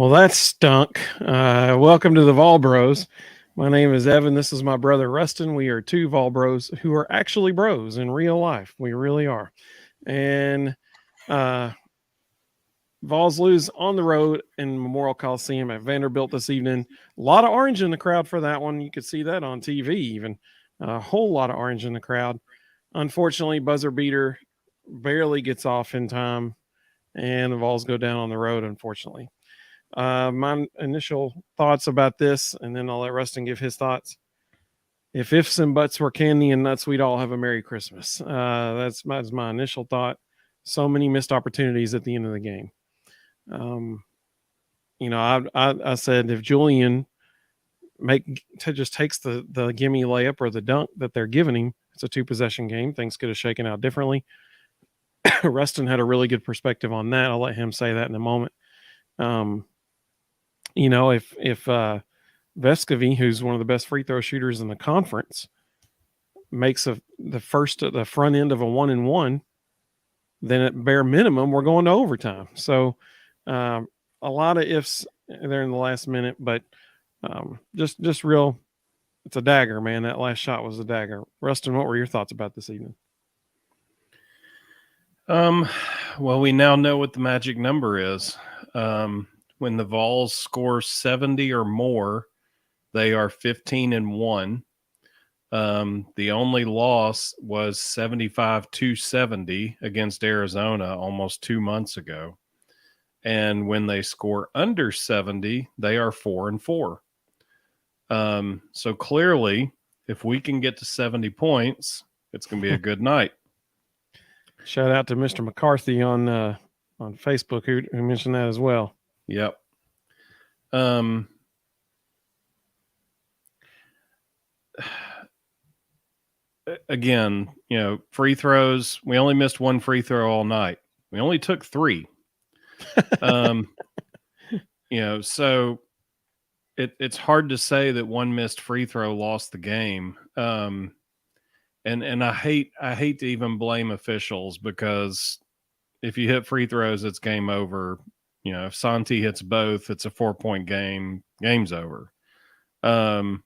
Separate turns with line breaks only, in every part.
Well, that stunk. Welcome to the Vol Bros. My name is Evan. This is my brother Rustin. We are two Vol Bros who are actually bros in real life. We really are. And uh, Vols lose on the road in Memorial Coliseum at Vanderbilt this evening. A lot of orange in the crowd for that one. You could see that on TV even. A whole lot of orange in the crowd. Unfortunately, buzzer beater barely gets off in time, and the Vols go down on the road, unfortunately. My initial thoughts about this, and then I'll let Rustin give his thoughts. If ifs and buts were candy and nuts, we'd all have a Merry Christmas. That's my initial thought. So many missed opportunities at the end of the game. Um, I said if Julian just takes the gimme layup or the dunk that they're giving him, it's a 2-possession game. Things could have shaken out differently. Rustin had a really good perspective on that. I'll let him say that in a moment. If Vescovy, who's one of the best free throw shooters in the conference, makes the front end of a 1-and-1, then at bare minimum we're going to overtime. So a lot of ifs there in the last minute, but just real. It's a dagger, man. That last shot was a dagger. Rustin, what were your thoughts about this evening?
Well, we now know what the magic number is. When the Vols score 70 or more, they are 15-1. The only loss was 75-70 against Arizona almost 2 months ago. And when they score under 70, they are 4-4. So clearly, if we can get to 70 points, it's going to be a good night.
Shout out to Mr. McCarthy on Facebook who mentioned that as well.
Yep. Again, free throws. We only missed one free throw all night. We only took 3. So it's hard to say that one missed free throw lost the game. And I hate to even blame officials, because if you hit free throws, it's game over. If Santi hits both, it's a 4-point game. Game's over. I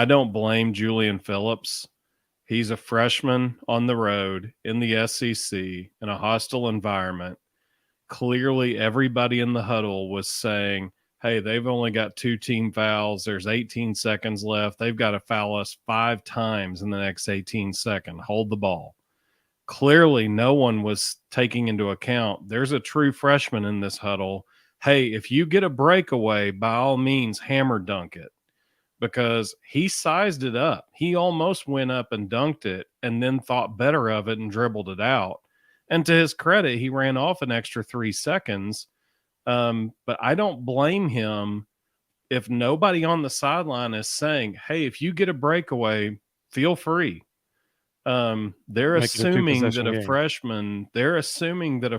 don't blame Julian Phillips. He's a freshman on the road in the SEC in a hostile environment. Clearly, everybody in the huddle was saying, hey, they've only got 2 team fouls. There's 18 seconds left. They've got to foul us 5 times in the next 18 seconds. Hold the ball. Clearly, no one was taking into account there's a true freshman in this huddle. Hey, if you get a breakaway, by all means, hammer dunk it. Because he sized it up. He almost went up and dunked it and then thought better of it and dribbled it out. And to his credit, he ran off an extra 3 seconds. But I don't blame him if nobody on the sideline is saying, hey, if you get a breakaway, feel free. They're assuming that a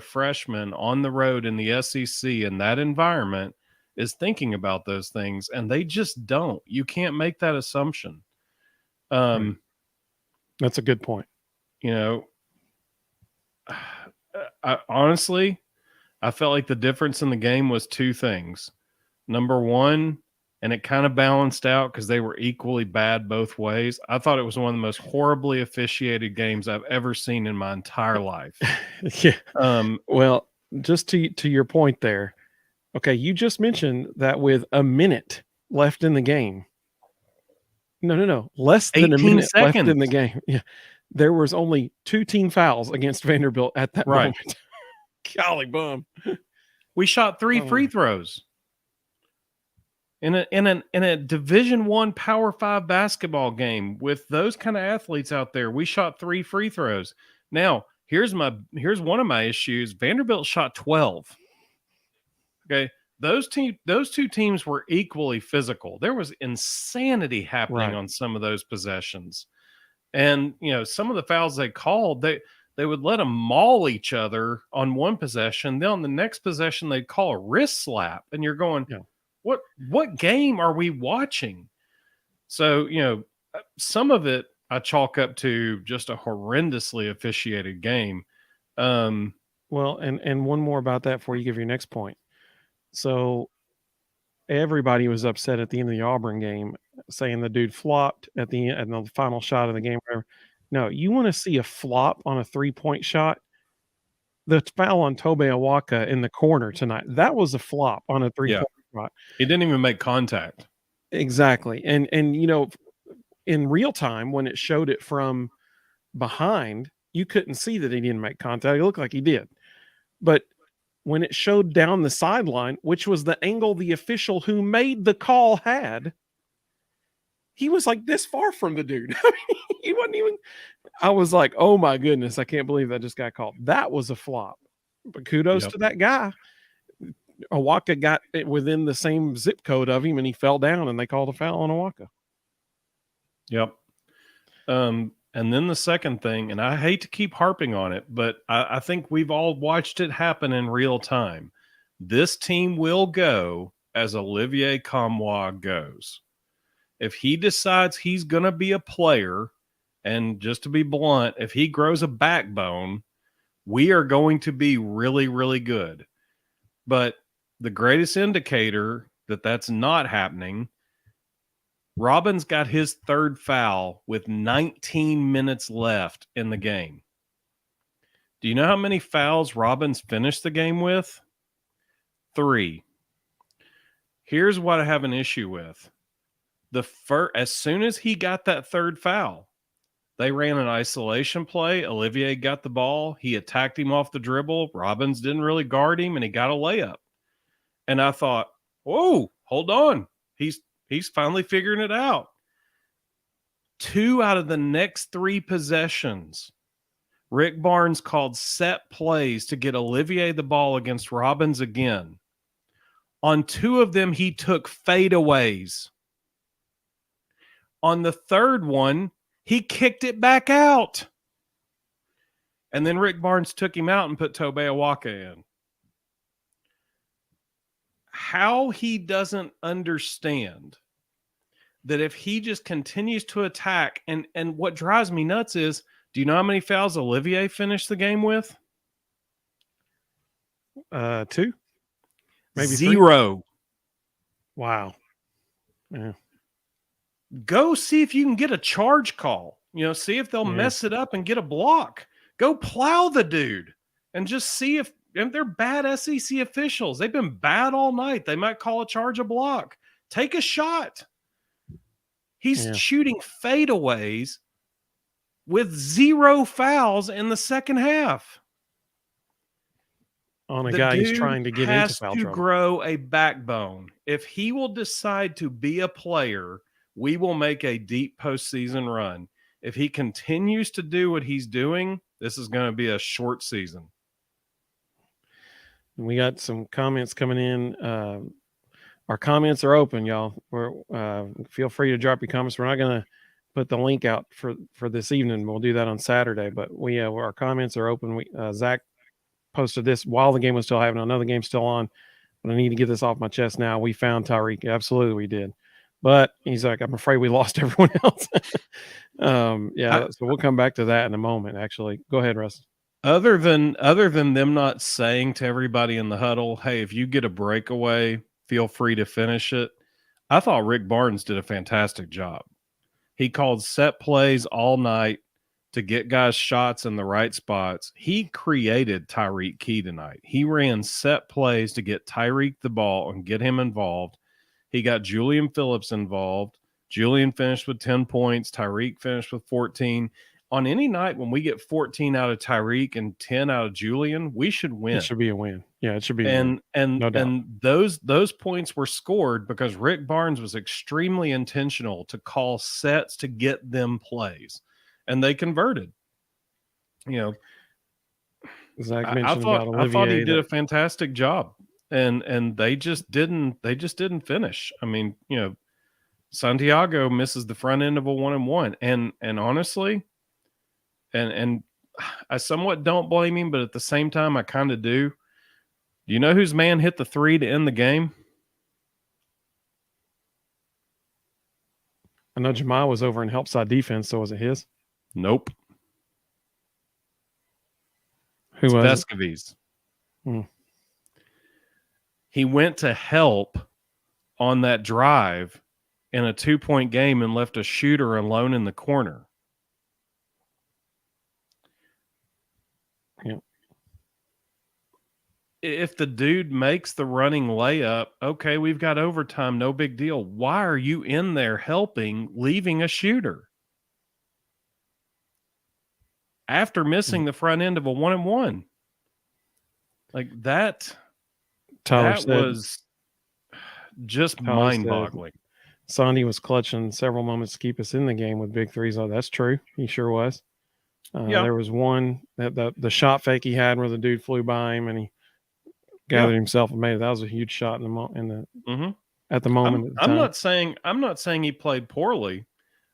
freshman on the road in the SEC in that environment is thinking about those things, and they just don't. You can't make that assumption.
That's a good point.
Honestly, I felt like the difference in the game was 2 things. Number one, and it kind of balanced out because they were equally bad both ways. I thought it was one of the most horribly officiated games I've ever seen in my entire life.
Yeah. Well, just to your point there. Okay, you just mentioned that with a minute left in the game. No. Less than a minute left in the game. Yeah. There was only 2 team fouls against Vanderbilt at that moment. Golly bum.
We shot 3 free throws. In a Division I Power 5 basketball game with those kind of athletes out there, we shot 3 free throws. Now, here's one of my issues. Vanderbilt shot 12. Okay, those 2 teams were equally physical. There was insanity happening on some of those possessions. And, some of the fouls they called, they would let them maul each other on one possession. Then on the next possession, they'd call a wrist slap. And you're going, what game are we watching? So, some of it I chalk up to just a horrendously officiated game.
Well, and one more about that before you give your next point. So everybody was upset at the end of the Auburn game, saying the dude flopped at the final shot of the game. Whatever. No, you want to see a flop on a 3-point shot? The foul on Tobe Awaka in the corner tonight, that was a flop on a
Yeah.
3-point shot.
He didn't even make contact.
Exactly. And in real time when it showed it from behind, you couldn't see that he didn't make contact. It looked like he did. But when it showed down the sideline, which was the angle the official who made the call had, he was like this far from the dude. He wasn't even. I was like, oh my goodness, I can't believe that just got called. That was a flop. But kudos
Yep.
to that guy. Awaka got it within the same zip code of him and he fell down and they called a foul on Awaka.
Yep. And then the second thing, and I hate to keep harping on it, but I think we've all watched it happen in real time. This team will go as Olivier Commois goes. If he decides he's going to be a player, and just to be blunt, if he grows a backbone, we are going to be really, really good. But the greatest indicator that that's not happening, Robbins got his third foul with 19 minutes left in the game. Do you know how many fouls Robbins finished the game with? 3. Here's what I have an issue with. As soon as he got that third foul, they ran an isolation play. Olivier got the ball. He attacked him off the dribble. Robbins didn't really guard him, and he got a layup. And I thought, whoa, hold on. He's finally figuring it out. 2 out of the next 3 possessions, Rick Barnes called set plays to get Olivier the ball against Robbins again. On 2 of them, he took fadeaways. On the third one, he kicked it back out. And then Rick Barnes took him out and put Tobe Awaka in. How he doesn't understand that if he just continues to attack, and what drives me nuts is, do you know how many fouls Olivier finished the game with?
2, maybe
0.
3. Wow. Yeah.
Go see if you can get a charge call. See if they'll mess it up and get a block. Go plow the dude and just see if they're bad SEC officials. They've been bad all night. They might call a charge a block. Take a shot. He's shooting fadeaways with 0 fouls in the second half.
On a guy who's trying to get into foul trouble.
Has to grow a backbone. If he will decide to be a player, we will make a deep postseason run. If he continues to do what he's doing, this is going to be a short season.
We got some comments coming in. Our comments are open, y'all. Feel free to drop your comments. We're not going to put the link out for this evening. We'll do that on Saturday. But our comments are open. Zach posted this while the game was still happening. Another game's still on, but I need to get this off my chest now. We found Tyreek. Absolutely, we did. But he's like, I'm afraid we lost everyone else. So we'll come back to that in a moment. Actually, go ahead, Russ.
Other than them not saying to everybody in the huddle, hey, if you get a breakaway, feel free to finish it. I thought Rick Barnes did a fantastic job. He called set plays all night to get guys shots in the right spots. He created Tyreek Key tonight. He ran set plays to get Tyreek the ball and get him involved. He got Julian Phillips involved. Julian finished with 10 points. Tyreek finished with 14. On any night when we get 14 out of Tyreek and 10 out of Julian, we should win.
It should be a win. Yeah, it should be.
And those points were scored because Rick Barnes was extremely intentional to call sets to get them plays, and they converted.
Zach
I
mentioned
thought,
about Olivier.
I thought he did a fantastic job, and they just didn't finish. I mean, Santiago misses the front end of a 1-and-1, and honestly, and I somewhat don't blame him, but at the same time, I kind of do. Do you know whose man hit the 3 to end the game?
I know Jamal was over in help side defense, so was it his?
Nope.
Who was
Vescovies. He went to help on that drive in a 2-point game and left a shooter alone in the corner.
Yeah.
If the dude makes the running layup, okay, we've got overtime, no big deal. Why are you in there helping, leaving a shooter after missing the front end of a 1-and-1? Like that
Tyler
that
said,
was just
Tyler said,
mind-boggling.
Sandy was clutching several moments to keep us in the game with big threes. Oh, that's true. He sure was.
Yeah,
There was one that the shot fake he had where the dude flew by him and he
yeah.
gathered himself and made it. That was a huge shot
Mm-hmm.
at the moment at the
I'm
time.
not saying he played poorly.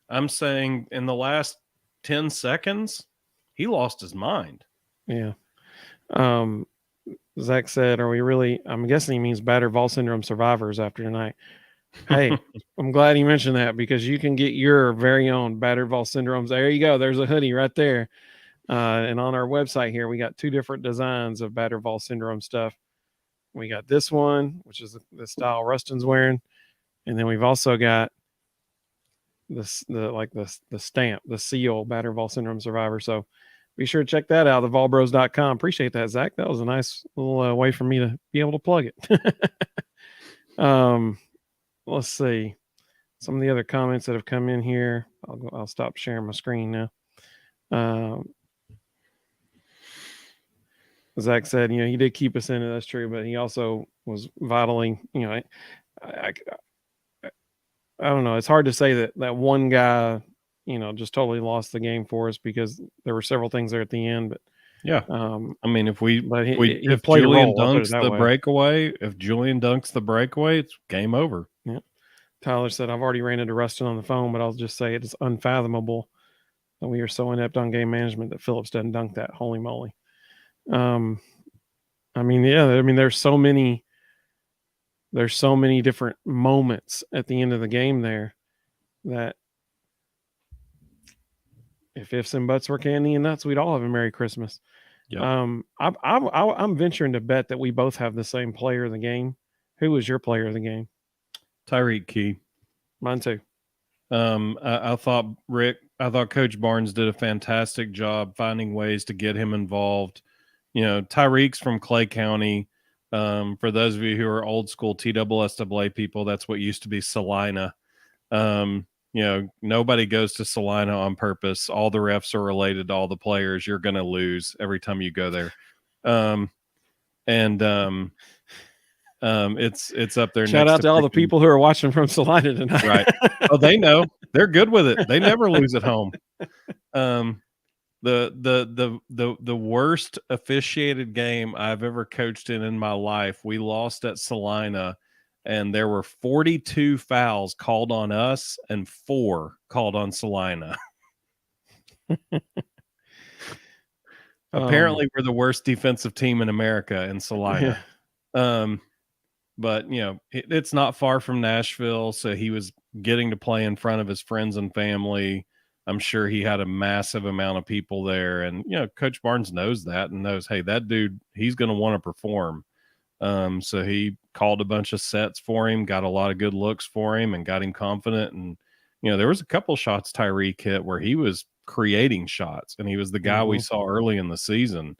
I'm saying in the last 10 seconds, he lost his mind.
Yeah. Zach said, "Are we really?" I'm guessing he means battered Vol syndrome survivors after tonight. Hey, I'm glad you mentioned that because you can get your very own battered Vol syndromes. There you go. There's a hoodie right there. And on our website here, we got two different designs of battered Vol syndrome stuff. We got this one, which is the style Rustin's wearing, and then we've also got the stamp, the seal, battered Vol syndrome survivor. So be sure to check that out, thevolbros.com. Appreciate that, Zach. That was a nice little way for me to be able to plug it. Let's see some of the other comments that have come in here. I'll stop sharing my screen now. Zach said, he did keep us in it. That's true, but he also was vitally, I don't know. It's hard to say that one guy, just totally lost the game for us because there were several things there at the end. But
yeah, I mean, if he
played
Julian
a role, I'll put it
dunks
that
the
way.
breakaway, it's game over.
Yeah. Tyler said, I've already ran into Rustin on the phone, but I'll just say it is unfathomable that we are so inept on game management that Phillips doesn't dunk that. Holy moly. There's so many different moments at the end of the game there that if ifs and buts were candy and nuts, we'd all have a Merry Christmas.
Yep.
I'm venturing to bet that we both have the same player of the game. Who was your player of the game?
Tyreek Key.
Mine too.
I thought Coach Barnes did a fantastic job finding ways to get him involved. Tyreek's from Clay County. For those of you who are old school TSSAA people, that's what used to be Salina. Nobody goes to Salina on purpose. All the refs are related to all the players. You're going to lose every time you go there. It's up there.
Shout out to all the people who are watching from Salina tonight.
Right. Oh, they know. They're good with it. They never lose at home. The worst officiated game I've ever coached in my life. We lost at Salina, and there were 42 fouls called on us and 4 called on Salina. Apparently, we're the worst defensive team in America in Salina. Yeah. But it's not far from Nashville, so he was getting to play in front of his friends and family. I'm sure he had a massive amount of people there, and Coach Barnes knows that and knows, hey, that dude, he's going to want to perform. So he called a bunch of sets for him, got a lot of good looks for him, and got him confident. And there was a couple shots Tyreek hit where he was creating shots, and he was the guy we saw early in the season.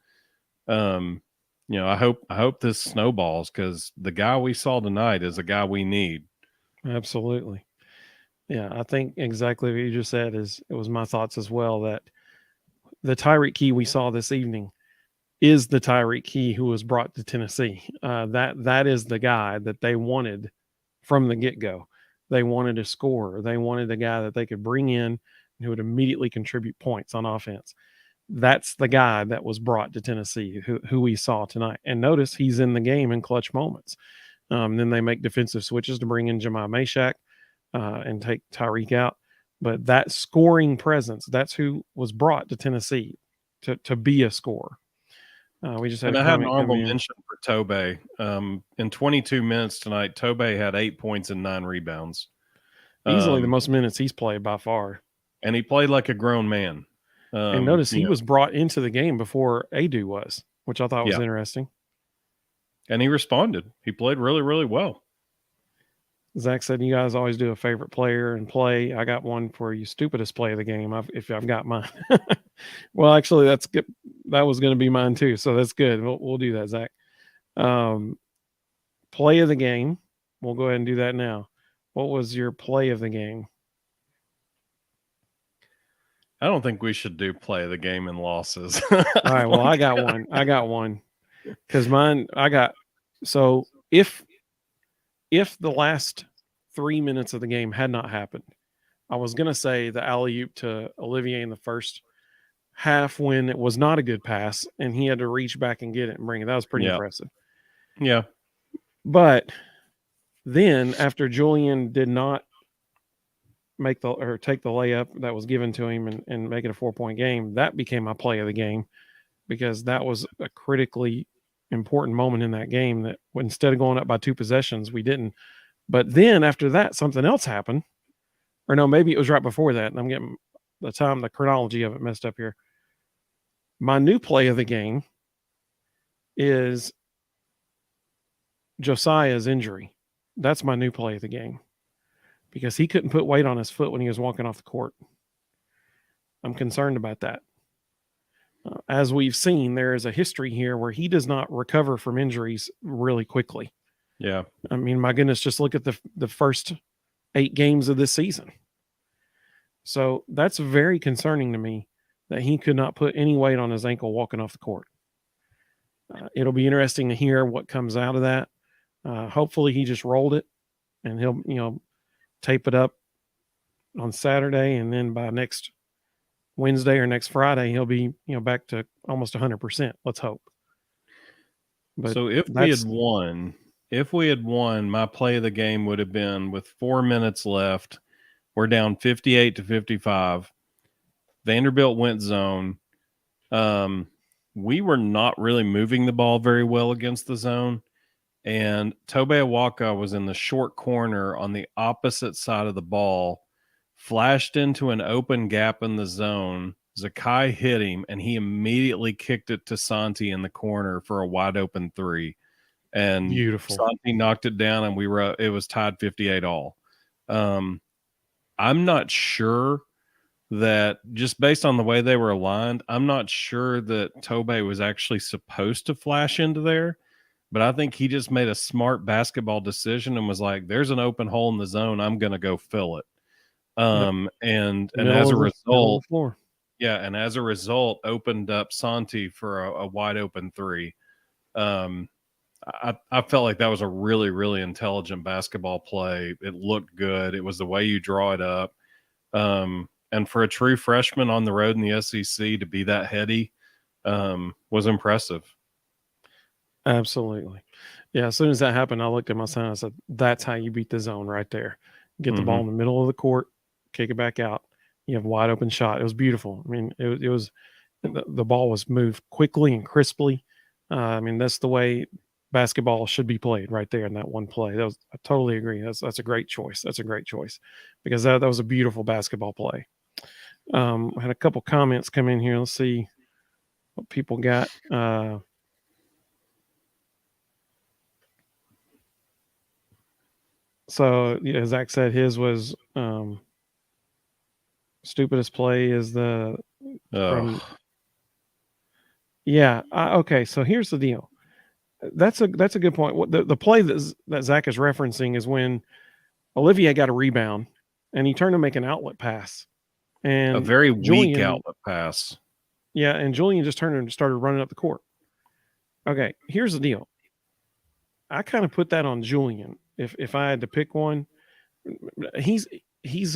I hope this snowballs because the guy we saw tonight is a guy we need.
Absolutely. Yeah, I think exactly what you just said it was my thoughts as well, that the Tyreek Key we saw this evening is the Tyreek Key who was brought to Tennessee. That is the guy that they wanted from the get-go. They wanted a scorer. They wanted a guy that they could bring in who would immediately contribute points on offense. That's the guy that was brought to Tennessee, who we saw tonight. And notice he's in the game in clutch moments. Then they make defensive switches to bring in Jemai Mashak and take Tyreek out. But that scoring presence, that's who was brought to Tennessee to be a scorer. We just had
and
a
I had an
comment
honorable mention for Tobe. In 22 minutes tonight, Tobe had 8 points and 9 rebounds.
Easily the most minutes he's played by far.
And he played like a grown man.
And notice he was brought into the game before Adu was, which I thought was interesting.
and he responded. He played really, really well.
Zach said, "You guys always do a favorite player and play. I got one for you, stupidest play of the game. If I've got mine." Well, actually, that's good. That was going to be mine too, so that's good. We'll do that, Zach. Um, Play of the game. We'll go ahead and do that now. What was your play of the game?
I don't think we should do play of the game and losses.
All right. Well, I got one. I got one because mine. I got so if the last 3 minutes of the game had not happened, I was going to say the alley oop to Olivier in the first half when it was not a good pass and he had to reach back and get it and bring it. That was pretty impressive.
Yeah.
But then after Julian did not take the layup that was given to him and make it a 4-point game, that became my play of the game because that was a critically important moment in that game that instead of going up by 2 possessions, we didn't. But then after that, something else happened. Or no, maybe it was right before that. And I'm getting the chronology of it messed up here. My new play of the game is Josiah's injury. That's my new play of the game because he couldn't put weight on his foot when he was walking off the court. I'm concerned about that. As we've seen, there is a history here where he does not recover from injuries really quickly.
Yeah.
I mean, my goodness, just look at the first 8 games of this season. So that's very concerning to me that he could not put any weight on his ankle walking off the court. It'll be interesting to hear what comes out of that. Hopefully he just rolled it and he'll, tape it up on Saturday. And then by next Wednesday or next Friday, he'll be, back to almost 100%. Let's hope.
But so if we had won, my play of the game would have been with 4 minutes left. We're down 58-55. Vanderbilt went zone. We were not really moving the ball very well against the zone. And Tobe Awaka was in the short corner on the opposite side of the ball, flashed into an open gap in the zone. Zakai hit him, and he immediately kicked it to Santi in the corner for a wide open 3. And
beautiful.
Santi knocked it down, and it was tied 58 all. I'm not sure that just based on the way they were aligned, I'm not sure that Tobe was actually supposed to flash into there. But I think he just made a smart basketball decision and was like, there's an open hole in the zone. I'm going to go fill it. And as a result, and as a result, opened up Santi for a wide open 3. I felt like that was a really, really intelligent basketball play. It looked good. It was the way you draw it up. And for a true freshman on the road in the SEC to be that heady was impressive.
Absolutely. Yeah, as soon as that happened, I looked at my son and I said, that's how you beat the zone right there. Get the ball in the middle of the court, kick it back out. You have a wide open shot. It was beautiful. I mean, it was the ball was moved quickly and crisply. I mean, that's the way basketball should be played right there in that one play. I totally agree. That's a great choice. That's a great choice because that was a beautiful basketball play. I had a couple comments come in here. Let's see what people got. So Zach said his was stupidest play is the okay. So here's the deal. That's a good point. The play that Zach is referencing is when Olivier got a rebound and he turned to make an outlet pass, and
a very weak outlet pass.
Yeah, and Julian just turned and started running up the court. Okay, here's the deal. I kind of put that on Julian. If I had to pick one, he's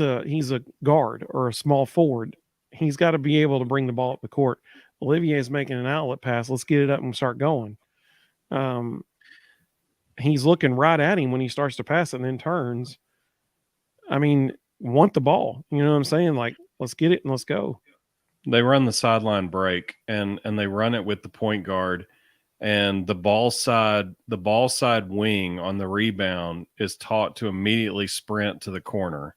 a guard or a small forward. He's got to be able to bring the ball up the court. Olivier is making an outlet pass. Let's get it up and start going. He's looking right at him when he starts to pass it and then turns. I mean, want the ball. You know what I'm saying? Like, let's get it and let's go.
They run the sideline break and they run it with the point guard. And the ball side wing on the rebound is taught to immediately sprint to the corner.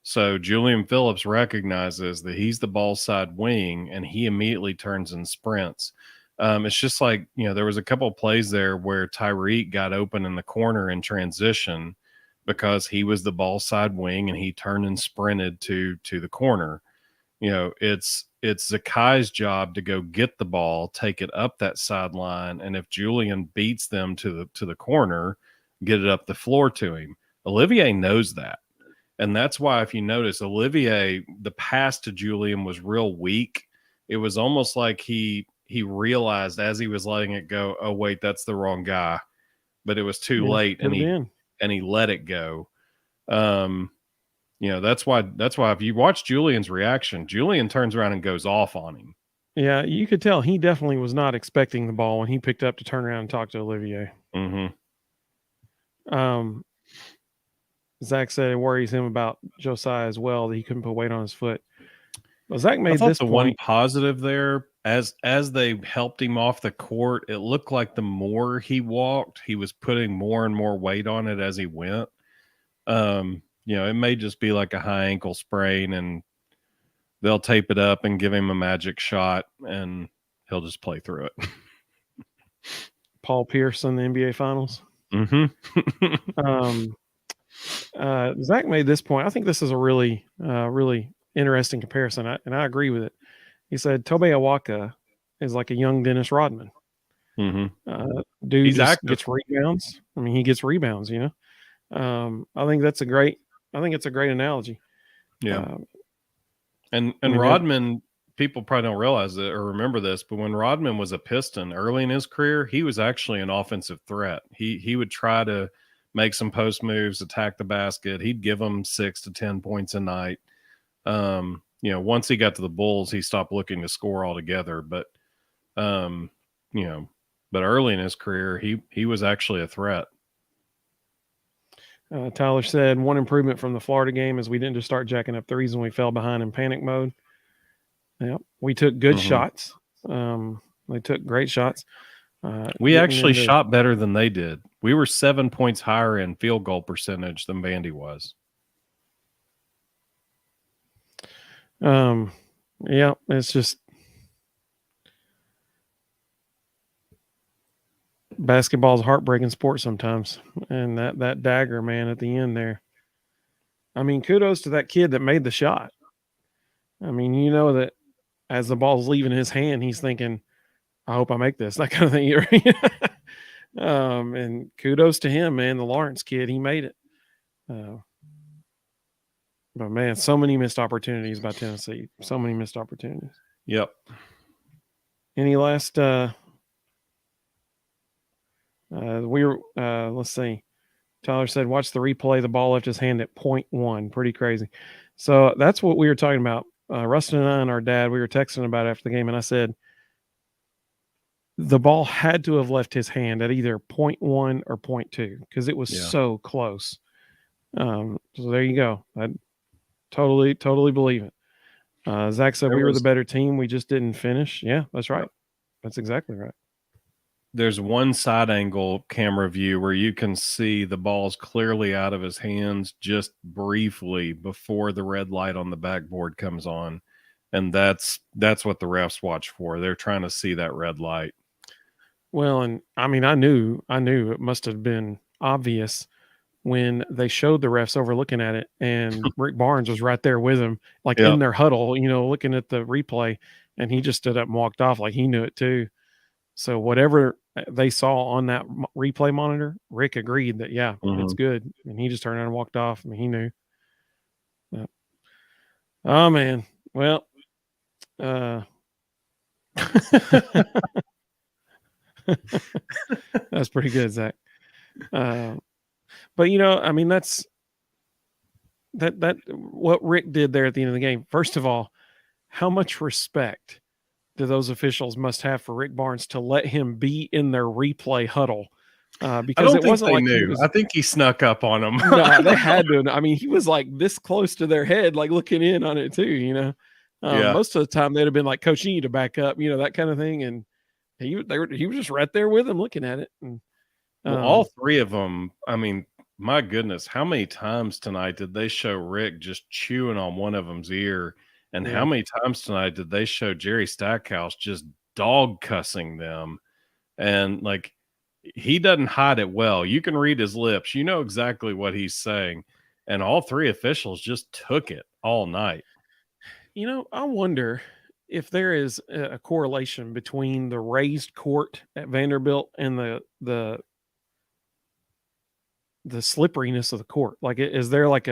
So Julian Phillips recognizes that he's the ball side wing, and he immediately turns and sprints. It's just like, there was a couple of plays there where Tyreek got open in the corner in transition because he was the ball side wing and he turned and sprinted to the corner. It's Zakai's job to go get the ball, take it up that sideline, and if Julian beats them to the corner, get it up the floor to him. Olivier knows that. And that's why, if you notice, Olivier, the pass to Julian was real weak. It was almost like he realized as he was letting it go, oh wait, that's the wrong guy. But it was too late, and he let it go. That's why if you watch Julian's reaction, Julian turns around and goes off on him.
Yeah, you could tell he definitely was not expecting the ball when he picked up to turn around and talk to Olivier.
Mm-hmm.
Zach said it worries him about Josiah as well, that he couldn't put weight on his foot. Well, Zach made this point.
One positive there, as they helped him off the court, it looked like the more he walked, he was putting more and more weight on it as he went. It may just be like a high ankle sprain, and they'll tape it up and give him a magic shot, and he'll just play through it.
Paul Pierce in the NBA Finals.
Mm-hmm.
Zach made this point. I think this is a really, really interesting comparison, and I agree with it. He said Tobe Awaka is like a young Dennis Rodman.
Mm-hmm.
Dude He's just gets rebounds. I mean, he gets rebounds. I think it's a great analogy.
Yeah. And Rodman, people probably don't realize it or remember this, but when Rodman was a Piston early in his career, he was actually an offensive threat. He would try to make some post moves, attack the basket. He'd give them 6 to 10 points a night. Once he got to the Bulls, he stopped looking to score altogether. But, but early in his career, he was actually a threat.
Tyler said one improvement from the Florida game is we didn't just start jacking up threes when we fell behind in panic mode. Yeah, we took good shots. They took great shots.
We actually shot better than they did. We were 7 points higher in field goal percentage than Vandy was.
Yeah, it's just basketball's a heartbreaking sport sometimes. And that dagger, man, at the end there. I mean, kudos to that kid that made the shot. I mean, that as the ball's leaving his hand, he's thinking, I hope I make this, that kind of thing. And kudos to him, man, the Lawrence kid, he made it. But man, so many missed opportunities by Tennessee. So many missed opportunities.
Yep.
Any last let's see. Tyler said, watch the replay. The ball left his hand at 0.1. Pretty crazy. So that's what we were talking about. Rustin and I and our dad, we were texting about it after the game, and I said the ball had to have left his hand at either 0.1 or 0.2 because it was so close. So there you go. I totally believe it. Zach said we were the better team. We just didn't finish. Yeah, that's right. That's exactly right.
There's one side angle camera view where you can see the ball's clearly out of his hands just briefly before the red light on the backboard comes on. And that's what the refs watch for. They're trying to see that red light.
Well, and I mean, I knew it must have been obvious when they showed the refs overlooking at it, and Rick Barnes was right there with him, like in their huddle, looking at the replay, and he just stood up and walked off like he knew it too. So whatever they saw on that replay monitor, Rick agreed that, it's good. And he just turned around and walked off. I mean, he knew. Yeah. Oh, man. Well, that's pretty good, Zach. But, I mean, that's that what Rick did there at the end of the game. First of all, how much respect do those officials must have for Rick Barnes to let him be in their replay huddle? Because it wasn't like
knew. I think he snuck up on them.
No, they had to. I mean, he was like this close to their head, like looking in on it too. Most of the time they'd have been like, "Coach, you need to back up," that kind of thing. And he was just right there with him, looking at it. And
all three of them. I mean, my goodness, how many times tonight did they show Rick just chewing on one of them's ear? And how many times tonight did they show Jerry Stackhouse just dog cussing them. And like, he doesn't hide it well. You can read his lips. You know exactly what he's saying. And all three officials just took it all night.
I wonder if there is a correlation between the raised court at Vanderbilt and the slipperiness of the court. Like, is there like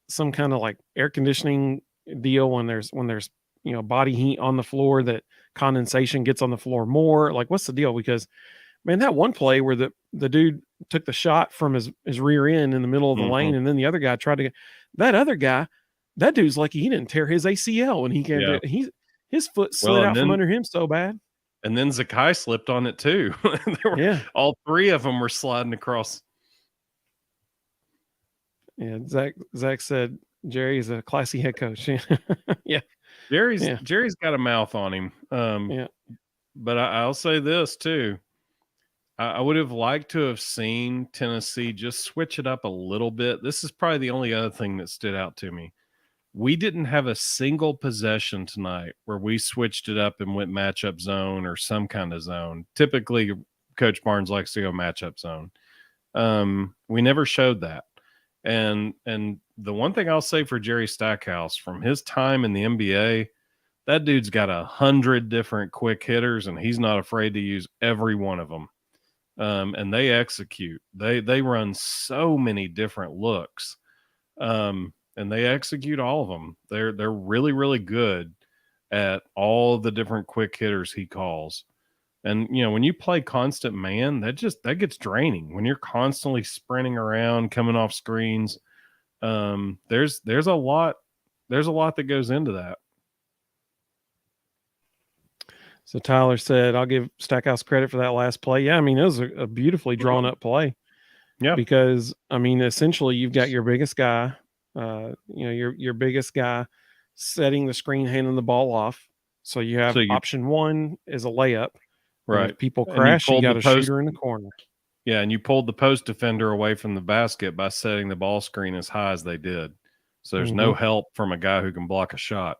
some kind of like air conditioning deal when there's body heat on the floor that condensation gets on the floor more? Like, what's the deal? Because man, that one play where the dude took the shot from his rear end in the middle of the lane, and then the other guy tried to get that other guy. That dude's lucky he didn't tear his ACL when he came
Yeah.
to his foot
Well,
slid out from under him so bad.
and then Zakai slipped on it too.
Yeah.
All three of them were sliding across.
Yeah. Zach said Jerry is a classy head coach. Yeah.
Jerry's got a mouth on him.
Yeah.
But I'll say this too. I would have liked to have seen Tennessee just switch it up a little bit. This is probably the only other thing that stood out to me. We didn't have a single possession tonight where we switched it up and went matchup zone or some kind of zone. Typically, Coach Barnes likes to go matchup zone. We never showed that. And the one thing I'll say for Jerry Stackhouse, from his time in the NBA, that dude's got 100 different quick hitters, and he's not afraid to use every one of them. And they execute. They run so many different looks, and they execute all of them. They're really, really good at all the different quick hitters he calls. And when you play constant man, that gets draining. When you're constantly sprinting around, coming off screens, there's a lot that goes into that.
So Tyler said, I'll give Stackhouse credit for that last play. Yeah, I mean, it was a beautifully drawn up play.
Yeah.
Because, I mean, essentially you've got your biggest guy, your biggest guy setting the screen, handing the ball off. So you have option one is a layup.
Right.
If people crash, you got a shooter in the corner.
Yeah, and you pulled the post defender away from the basket by setting the ball screen as high as they did. So there's no help from a guy who can block a shot.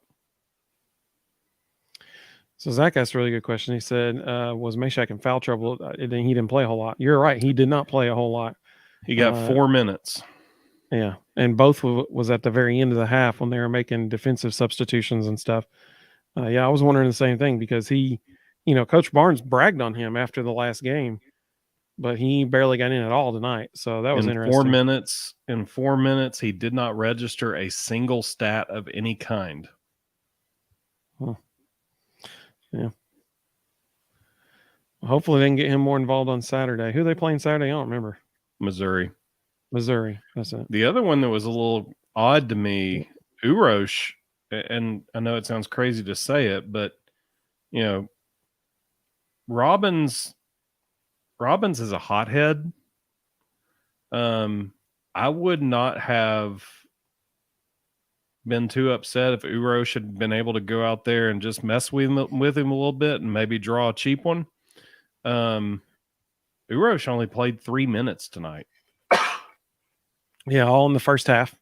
So Zach asked a really good question. He said, was Meshack in foul trouble? He didn't play a whole lot. You're right. He did not play a whole lot.
He got 4 minutes.
Yeah, and both was at the very end of the half when they were making defensive substitutions and stuff. Yeah, I was wondering the same thing because Coach Barnes bragged on him after the last game, but he barely got in at all tonight. So that was interesting.
4 minutes, he did not register a single stat of any kind.
Huh. Yeah. Hopefully they can get him more involved on Saturday. Who are they playing Saturday? I don't remember.
Missouri.
That's it.
The other one that was a little odd to me, Urosh, and I know it sounds crazy to say it, but Robbins is a hothead. I would not have been too upset if Urosh had been able to go out there and just mess with him a little bit and maybe draw a cheap one. Urosh only played 3 minutes tonight.
Yeah, all in the first half.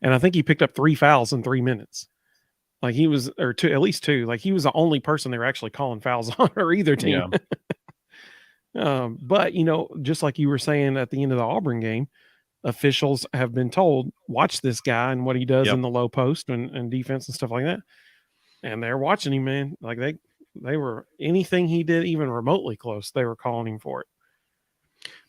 And I think he picked up 3 fouls in 3 minutes. Like he was, or two, at least 2. Like he was the only person they were actually calling fouls on, or either team. Yeah. But, just like you were saying at the end of the Auburn game, officials have been told, watch this guy and what he does in the low post and defense and stuff like that. And they're watching him, man. Like they were, anything he did even remotely close, they were calling him for it.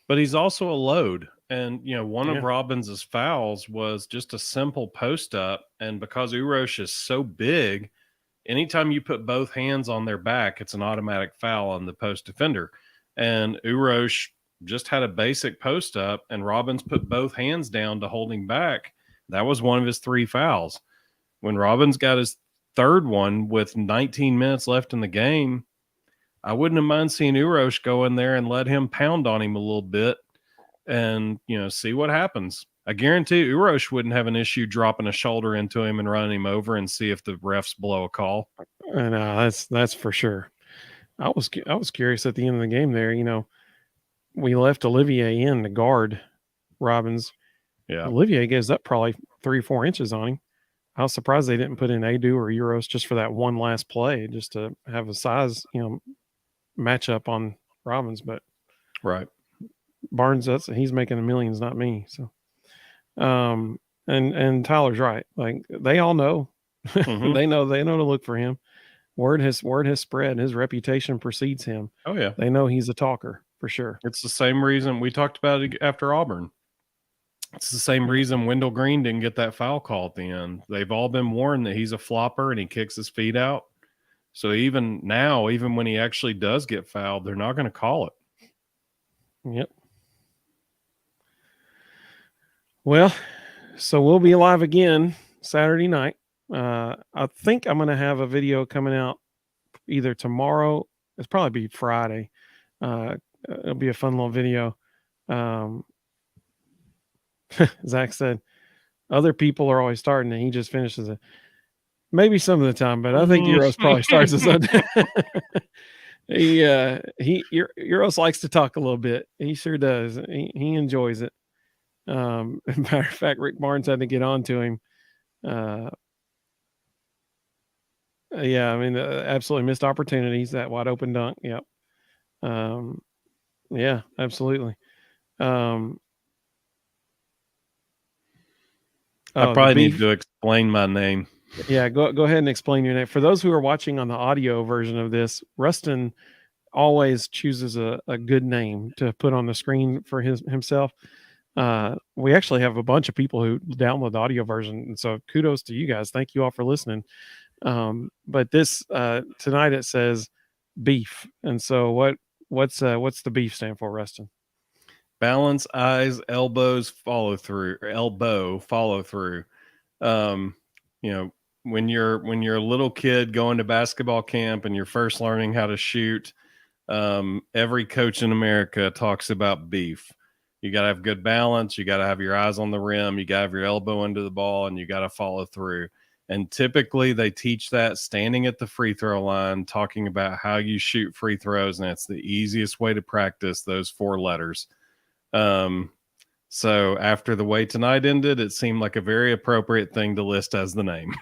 But he's also a load. And, one of Robbins's fouls was just a simple post up. And because Urosh is so big, anytime you put both hands on their back, it's an automatic foul on the post defender. And Urosh just had a basic post up, and Robbins put both hands down to hold him back. That was one of his 3 fouls. When Robbins got his third one with 19 minutes left in the game, I wouldn't have mind seeing Urosh go in there and let him pound on him a little bit and, see what happens. I guarantee Urosh wouldn't have an issue dropping a shoulder into him and running him over and see if the refs blow a call.
And that's for sure. I was curious at the end of the game there, we left Olivier in to guard Robbins.
Yeah.
Olivier gives up probably 3 or 4 inches on him. I was surprised they didn't put in Adu or Euros just for that one last play, just to have a size, matchup on Robbins. But
Right.
Barnes, he's making the millions, not me. So, and Tyler's right. Like they all know,
Mm-hmm.
they know to look for him. Word has spread. His reputation precedes him.
Oh yeah.
They know he's a talker for sure.
It's the same reason we talked about it after Auburn. It's the same reason Wendell Green didn't get that foul call at the end. They've all been warned that he's a flopper and he kicks his feet out. So even now, even when he actually does get fouled, they're not going to call it.
Yep. Well, so we'll be live again Saturday night. I think I'm going to have a video coming out either tomorrow. It's probably be Friday. It'll be a fun little video. Zach said other people are always starting and he just finishes it. Maybe some of the time, but I think Euros probably starts us up. Euros likes to talk a little bit. He sure does. He enjoys it. Matter of fact, Rick Barnes had to get on to him. Yeah, I mean, absolutely missed opportunities. That wide open dunk. Yep. Yeah, absolutely.
I probably need to explain my name.
Yeah, go ahead and explain your name. For those who are watching on the audio version of this, Rustin always chooses a good name to put on the screen for himself. We actually have a bunch of people who download the audio version, and so kudos to you guys. Thank you all for listening. But this tonight it says beef, and so what's the beef stand for, Rustin?
Balance, eyes, elbows, follow through. Elbow, follow through. When you're a little kid going to basketball camp and you're first learning how to shoot, every coach in America talks about beef. You got to have good balance. You got to have your eyes on the rim. You got to have your elbow into the ball, and you got to follow through. And typically they teach that standing at the free throw line, talking about how you shoot free throws. And it's the easiest way to practice those 4 letters. So after the way tonight ended, it seemed like a very appropriate thing to list as the name.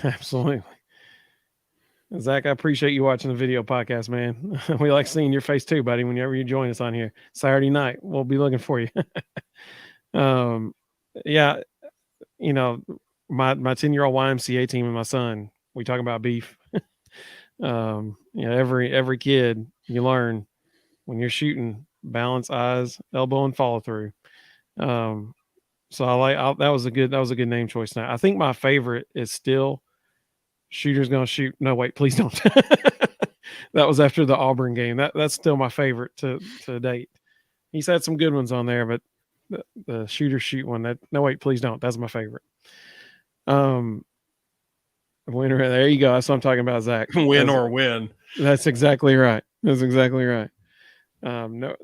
Absolutely. Zach, I appreciate you watching the video podcast, man. We like seeing your face too, buddy, whenever you join us on here. Saturday night, we'll be looking for you. Yeah, my 10-year-old YMCA team and my son, we talk about beef. Every kid, you learn when you're shooting, balance, eyes, elbow, and follow through. So that was a good name choice. Now I think my favorite is still Shooter's Gonna Shoot. No, wait, please don't. That was after the Auburn game. That's still my favorite to date. He's had some good ones on there, but the Shooter Shoot one, no, wait, please don't. That's my favorite. Winner. There you go. That's what I'm talking about, Zach.
Win.
That's exactly right. No,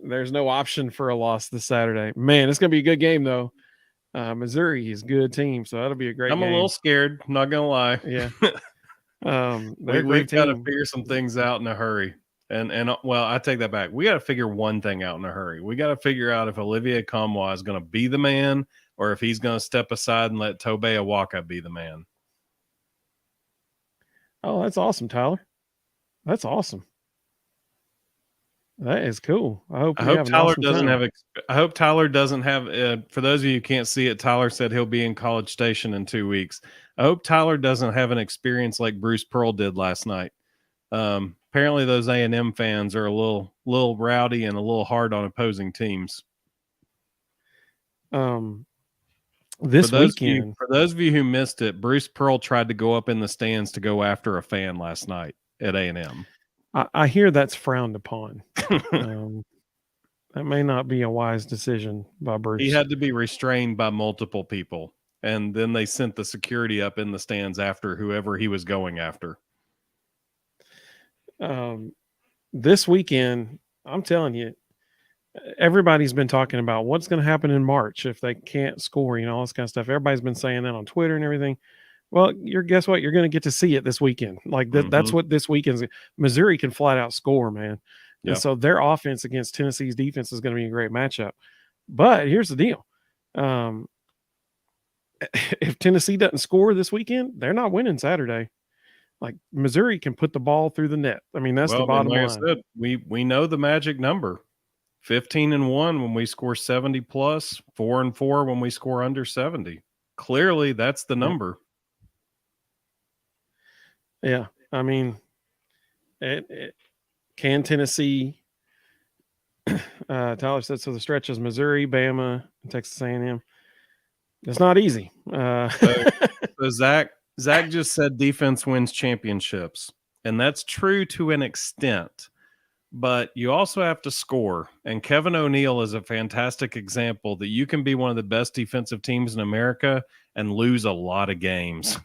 there's no option for a loss this Saturday. Man, it's gonna be a good game though. Missouri is a good team, so that'll be a great game.
I'm a little scared, not gonna lie.
Yeah.
We've got to figure some things out in a hurry. And well, I take that back. We got to figure one thing out in a hurry. We got to figure out if Olivier Comwa is going to be the man or if he's going to step aside and let Tobey Awaka be the man.
Oh, that's awesome, Tyler. That's awesome. That is cool. I hope Tyler doesn't have.
I hope Tyler doesn't have. For those of you who can't see it, Tyler said he'll be in College Station in 2 weeks. I hope Tyler doesn't have an experience like Bruce Pearl did last night. Apparently, those A&M fans are a little rowdy and a little hard on opposing teams.
This weekend,
for those of you who missed it, Bruce Pearl tried to go up in the stands to go after a fan last night at A&M.
I hear that's frowned upon. That may not be a wise decision by Bruce.
He had to be restrained by multiple people, and then they sent the security up in the stands after whoever he was going after.
This weekend, I'm telling you, everybody's been talking about what's going to happen in March if they can't score, all this kind of stuff. Everybody's been saying that on Twitter and everything. Well, guess what? You're going to get to see it this weekend. Like that's what this weekend's. Missouri can flat out score, man. Yeah. And so their offense against Tennessee's defense is going to be a great matchup. But here's the deal. if Tennessee doesn't score this weekend, they're not winning Saturday. Like Missouri can put the ball through the net. I mean, that's the
Well, and
bottom
like I
line.
said, we know the magic number. 15-1 when we score 70 plus, 4-4 when we score under 70. Clearly, that's the
Yeah.
number.
Yeah. I mean, can Tennessee? Tyler said so. The stretch is Missouri, Bama, and Texas A&M. It's not easy.
So, so Zach just said defense wins championships, and that's true to an extent. But you also have to score. And Kevin O'Neal is a fantastic example that you can be one of the best defensive teams in America and lose a lot of games.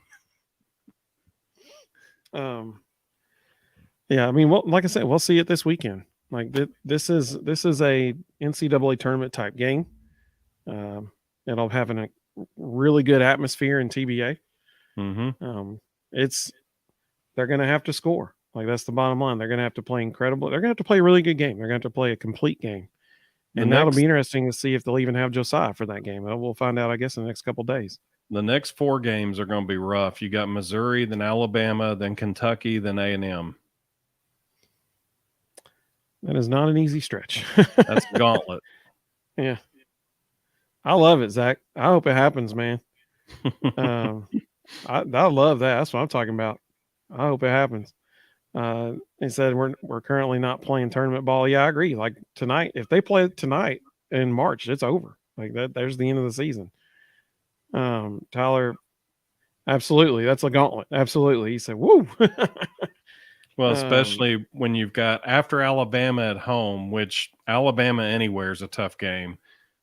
Yeah, I mean, well, like I said, we'll see it this weekend. Like this is a NCAA tournament type game. It'll have a really good atmosphere in TBA.
Mm-hmm.
It's they're going to have to score. Like that's the bottom line. They're going to have to play incredible. They're going to have to play a really good game. They're going to have to play a complete game. And that'll be interesting to see if they'll even have Josiah for that game. We'll find out, I guess, in the next couple of days.
The next 4 games are going to be rough. You got Missouri, then Alabama, then Kentucky, then A&M.
That is not an easy stretch.
That's a gauntlet.
Yeah. I love it, Zach. I hope it happens, man. I love that. That's what I'm talking about. I hope it happens. He said we're currently not playing tournament ball. Yeah, I agree. Like tonight, if they play tonight in March, it's over. Like that, there's the end of the season. Tyler, absolutely, that's a gauntlet. Absolutely, he said, "Woo."
Well, especially when you've got after Alabama at home, which Alabama anywhere is a tough game.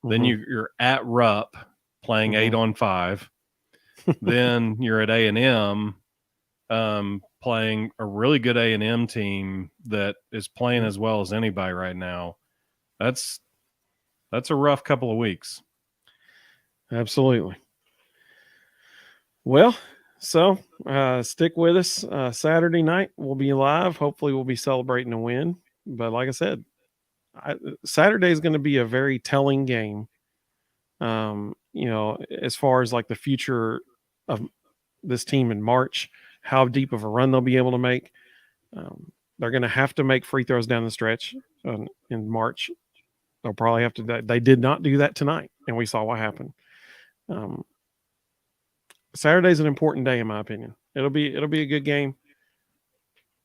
Then you're at Rupp playing 8-on-5. Then you're at A&M playing a really good A&M team that is playing as well as anybody right now. That's a rough couple of weeks.
Absolutely. Well, so stick with us. Saturday night we'll be live. Hopefully we'll be celebrating a win. But like I said, Saturday is going to be a very telling game. As far as like the future of this team in March, how deep of a run they'll be able to make. They're going to have to make free throws down the stretch in March. They'll probably have to. They did not do that tonight, and we saw what happened. Saturday's an important day, in my opinion. It'll be a good game.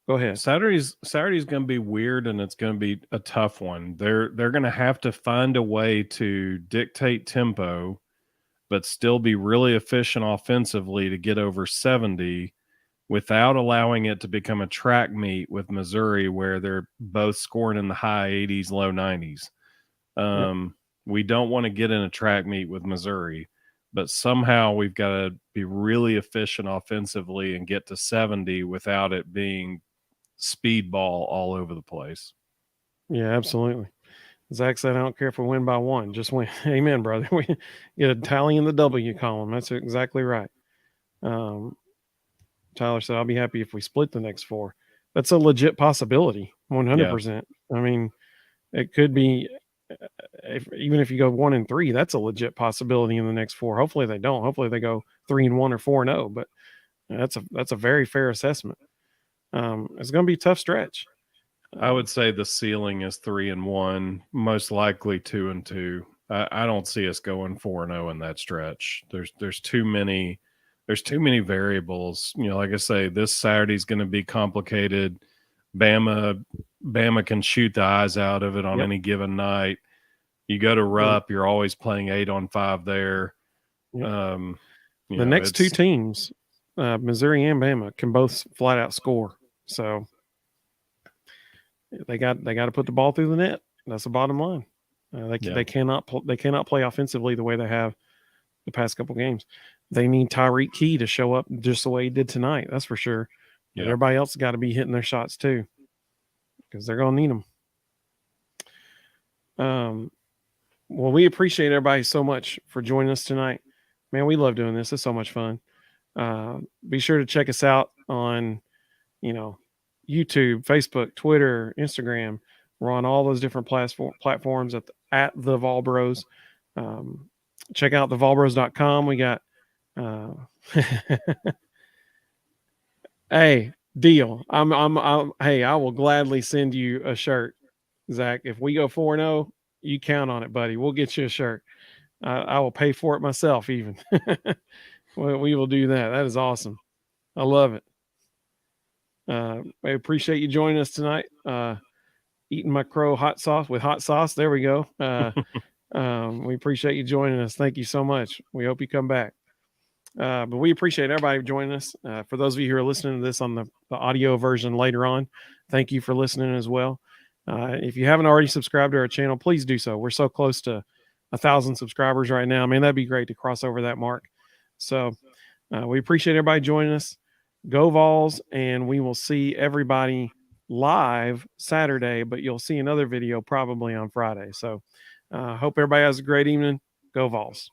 Go ahead.
Saturday's going to be weird, and it's going to be a tough one. They're going to have to find a way to dictate tempo, but still be really efficient offensively to get over 70 without allowing it to become a track meet with Missouri where they're both scoring in the high 80s, low 90s. We don't want to get in a track meet with Missouri, but somehow we've got to be really efficient offensively and get to 70 without it being speedball all over the place.
Yeah, absolutely. Zach said, I don't care if we win by 1, just win. Amen, brother. We get a tally in the W column. That's exactly right. Tyler said, I'll be happy if we split the next 4. That's a legit possibility, 100%. Yeah. I mean, it could be, even if you go 1-3, that's a legit possibility in the next 4. Hopefully they don't. Hopefully they go 3-1 or 4-0, but that's a very fair assessment. It's going to be a tough stretch.
I would say the ceiling is 3-1, most likely 2-2. I don't see us going 4-0 in that stretch. There's too many variables. Like I say, this Saturday's going to be complicated. Bama can shoot the eyes out of it on any given night. You go to Rupp, you're always playing 8-on-5 there.
The next 2 teams, Missouri and Bama, can both flat out score. So they got to put the ball through the net. That's the bottom line. They cannot play offensively the way they have the past couple games. They need Tyreek Key to show up just the way he did tonight. That's for sure. Yeah. Everybody else has got to be hitting their shots too, because they're going to need them. Well, we appreciate everybody so much for joining us tonight. Man, we love doing this. It's so much fun. Be sure to check us out on, YouTube, Facebook, Twitter, Instagram. We're on all those different platforms at the Vol Bros. Check out thevolbros.com. We got Uh, hey, deal. Hey, I will gladly send you a shirt, Zach. If we go 4-0, you count on it, buddy. We'll get you a shirt. I will pay for it myself, even. We will do that. That is awesome. I love it. I appreciate you joining us tonight. Eating my crow hot sauce with hot sauce. There we go. We appreciate you joining us. Thank you so much. We hope you come back. But we appreciate everybody joining us. For those of you who are listening to this on the audio version later on, thank you for listening as well. If you haven't already subscribed to our channel, please do so. We're so close to 1,000 subscribers right now. Man, that'd be great to cross over that mark. So we appreciate everybody joining us. Go Vols, and we will see everybody live Saturday, but you'll see another video probably on Friday. So hope everybody has a great evening. Go Vols.